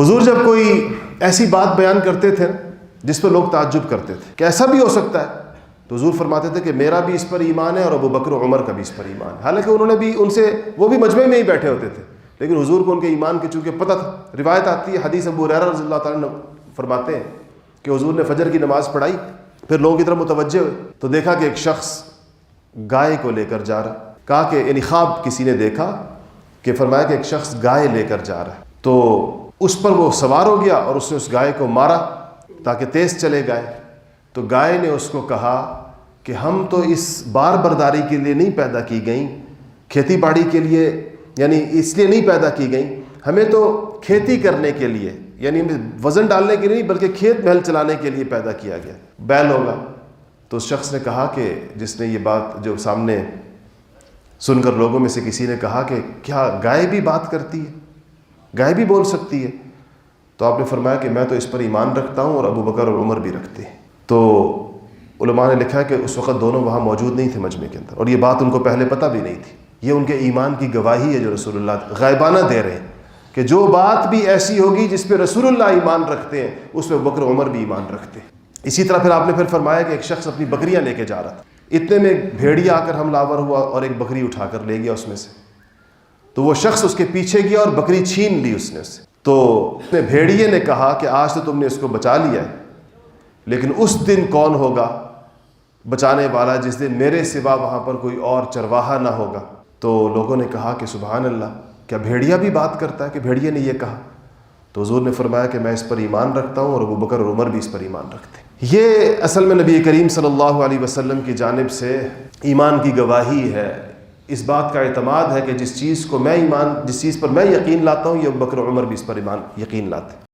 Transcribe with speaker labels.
Speaker 1: حضور جب کوئی ایسی بات بیان کرتے تھے جس پر لوگ تعجب کرتے تھے کہ ایسا بھی ہو سکتا ہے، تو حضور فرماتے تھے کہ میرا بھی اس پر ایمان ہے اور ابو بکر و عمر کا بھی اس پر ایمان ہے۔ حالانکہ انہوں نے بھی ان سے، وہ بھی مجمع میں ہی بیٹھے ہوتے تھے، لیکن حضور کو ان کے ایمان کی چونکہ پتہ تھا۔ روایت آتی ہے، حدیث ابو ہریرہ رضی اللہ تعالیٰ عنہ فرماتے ہیں کہ حضور نے فجر کی نماز پڑھائی، پھر لوگوں کی طرف متوجہ ہوئے تو دیکھا کہ ایک شخص گائے کو لے کر جا رہا، کہا کہ یعنی خواب کسی نے دیکھا کہ فرمایا کہ ایک شخص گائے لے کر جا رہا ہے، تو اس پر وہ سوار ہو گیا اور اس نے اس گائے کو مارا تاکہ تیز چلے گائے۔ تو گائے نے اس کو کہا کہ ہم تو اس بار برداری کے لیے نہیں پیدا کی گئیں، کھیتی باڑی کے لیے یعنی اس لیے نہیں پیدا کی گئیں، ہمیں تو کھیتی کرنے کے لیے یعنی وزن ڈالنے کے لیے نہیں بلکہ کھیت محل چلانے کے لیے پیدا کیا گیا، بیل ہوگا۔ تو اس شخص نے کہا کہ جس نے یہ بات جو سامنے سن کر لوگوں میں سے کسی نے کہا کہ کیا گائے بھی بات کرتی ہے، گائے بھی بول سکتی ہے؟ تو آپ نے فرمایا کہ میں تو اس پر ایمان رکھتا ہوں اور ابو بکر اور عمر بھی رکھتے ہیں۔ تو علماء نے لکھا ہے کہ اس وقت دونوں وہاں موجود نہیں تھے مجمع کے اندر، اور یہ بات ان کو پہلے پتہ بھی نہیں تھی۔ یہ ان کے ایمان کی گواہی ہے جو رسول اللہ غائبانہ دے رہے ہیں کہ جو بات بھی ایسی ہوگی جس پہ رسول اللہ ایمان رکھتے ہیں اس پہ ابو بکر عمر بھی ایمان رکھتے ہیں۔ اسی طرح پھر آپ نے فرمایا کہ ایک شخص اپنی بکریاں لے کے جا رہا تھا، اتنے میں ایک بھیڑیا آ کر حملہ آور ہوا اور ایک بکری اٹھا کر لے گیا اس میں سے۔ تو وہ شخص اس کے پیچھے گیا اور بکری چھین لی اس نے سے۔ تو بھیڑیے نے کہا کہ آج تو تم نے اس کو بچا لیا ہے، لیکن اس دن کون ہوگا بچانے والا جس دن میرے سوا وہاں پر کوئی اور چرواہا نہ ہوگا؟ تو لوگوں نے کہا کہ سبحان اللہ، کیا بھیڑیا بھی بات کرتا ہے؟ کہ بھیڑیے نے یہ کہا۔ تو حضور نے فرمایا کہ میں اس پر ایمان رکھتا ہوں اور ابو بکر اور عمر بھی اس پر ایمان رکھتے ہیں۔ یہ اصل میں نبی کریم صلی اللہ علیہ وسلم کی جانب سے ایمان کی گواہی ہے، اس بات کا اعتماد ہے کہ جس چیز پر میں یقین لاتا ہوں یہ ابو بکر و عمر بھی اس پر ایمان یقین لاتے ہیں۔